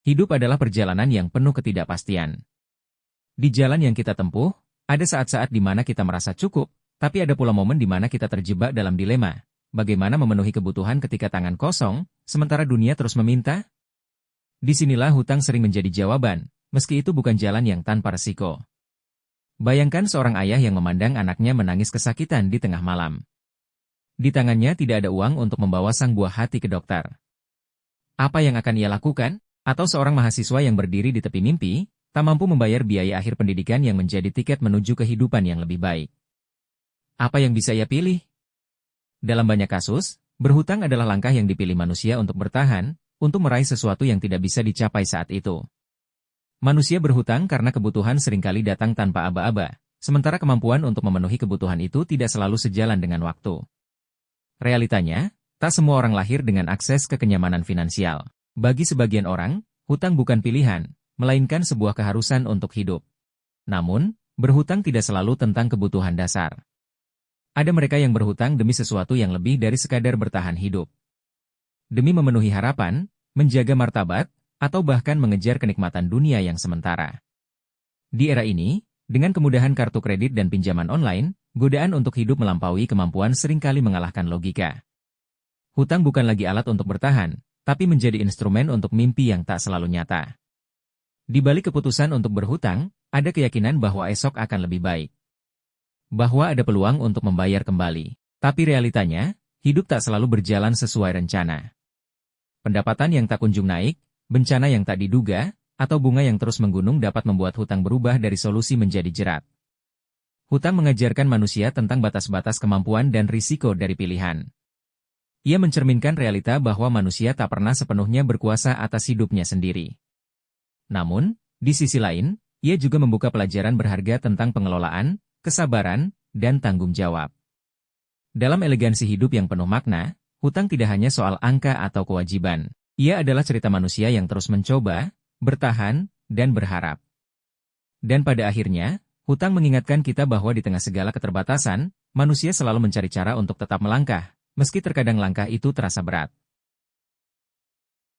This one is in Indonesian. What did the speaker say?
Hidup adalah perjalanan yang penuh ketidakpastian. Di jalan yang kita tempuh, ada saat-saat di mana kita merasa cukup, tapi ada pula momen di mana kita terjebak dalam dilema. Bagaimana memenuhi kebutuhan ketika tangan kosong, sementara dunia terus meminta? Disinilah hutang sering menjadi jawaban, meski itu bukan jalan yang tanpa resiko. Bayangkan seorang ayah yang memandang anaknya menangis kesakitan di tengah malam. Di tangannya tidak ada uang untuk membawa sang buah hati ke dokter. Apa yang akan ia lakukan? Atau seorang mahasiswa yang berdiri di tepi mimpi, tak mampu membayar biaya akhir pendidikan yang menjadi tiket menuju kehidupan yang lebih baik. Apa yang bisa ia pilih? Dalam banyak kasus, berhutang adalah langkah yang dipilih manusia untuk bertahan, untuk meraih sesuatu yang tidak bisa dicapai saat itu. Manusia berhutang karena kebutuhan seringkali datang tanpa aba-aba, sementara kemampuan untuk memenuhi kebutuhan itu tidak selalu sejalan dengan waktu. Realitanya, tak semua orang lahir dengan akses ke kenyamanan finansial. Bagi sebagian orang, hutang bukan pilihan, melainkan sebuah keharusan untuk hidup. Namun, berhutang tidak selalu tentang kebutuhan dasar. Ada mereka yang berhutang demi sesuatu yang lebih dari sekadar bertahan hidup. Demi memenuhi harapan, menjaga martabat, atau bahkan mengejar kenikmatan dunia yang sementara. Di era ini, dengan kemudahan kartu kredit dan pinjaman online, godaan untuk hidup melampaui kemampuan seringkali mengalahkan logika. Hutang bukan lagi alat untuk bertahan, tapi menjadi instrumen untuk mimpi yang tak selalu nyata. Di balik keputusan untuk berhutang, ada keyakinan bahwa esok akan lebih baik. Bahwa ada peluang untuk membayar kembali. Tapi realitanya, hidup tak selalu berjalan sesuai rencana. Pendapatan yang tak kunjung naik, bencana yang tak diduga, atau bunga yang terus menggunung dapat membuat hutang berubah dari solusi menjadi jerat. Hutang mengajarkan manusia tentang batas-batas kemampuan dan risiko dari pilihan. Ia mencerminkan realita bahwa manusia tak pernah sepenuhnya berkuasa atas hidupnya sendiri. Namun, di sisi lain, ia juga membuka pelajaran berharga tentang pengelolaan, kesabaran, dan tanggung jawab. Dalam elegansi hidup yang penuh makna, hutang tidak hanya soal angka atau kewajiban. Ia adalah cerita manusia yang terus mencoba, bertahan, dan berharap. Dan pada akhirnya, hutang mengingatkan kita bahwa di tengah segala keterbatasan, manusia selalu mencari cara untuk tetap melangkah, meski terkadang langkah itu terasa berat.